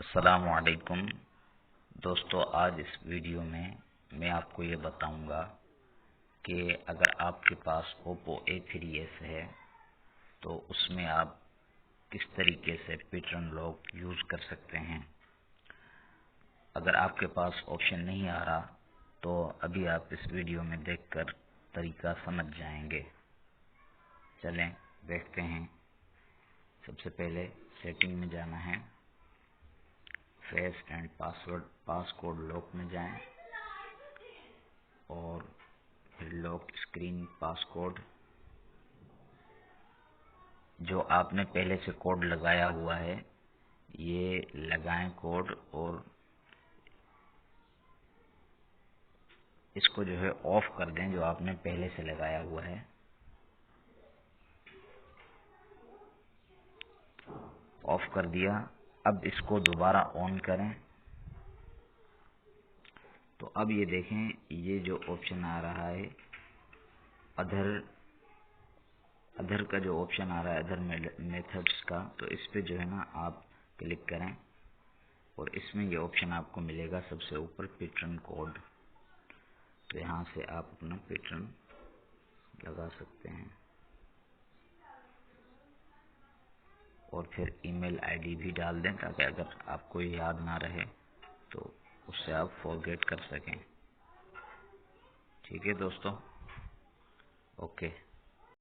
अस्सलामुअलैकुम दोस्तों, आज इस वीडियो में मैं आपको ये बताऊंगा कि अगर आपके पास Oppo A3s है तो उसमें आप किस तरीके से पैटर्न लॉक यूज कर सकते हैं। अगर आपके पास ऑप्शन नहीं आ रहा तो अभी आप इस वीडियो में देखकर तरीका समझ जाएंगे। चलें देखते हैं। सबसे पहले सेटिंग में जाना है, फेस एंड पासकोड लॉक में जाएं और फिर लॉक स्क्रीन पासकोड जो आपने पहले से कोड लगाया हुआ है ये लगाएं कोड, और इसको जो है ऑफ कर दें जो आपने पहले से लगाया हुआ है। ऑफ कर दिया। अब इसको दोबारा ऑन करें तो अब ये देखें, ये जो ऑप्शन आ रहा है अदर का जो ऑप्शन आ रहा है अदर मेथड्स का, तो इस पे जो है ना आप क्लिक करें और इसमें ये ऑप्शन आपको मिलेगा सबसे ऊपर पैटर्न कोड। तो यहाँ से आप अपना पैटर्न लगा सकते हैं और फिर ईमेल आईडी भी डाल दें ताकि अगर आपको याद ना रहे तो उससे आप फॉरगेट कर सकें। ठीक है दोस्तों, ओके।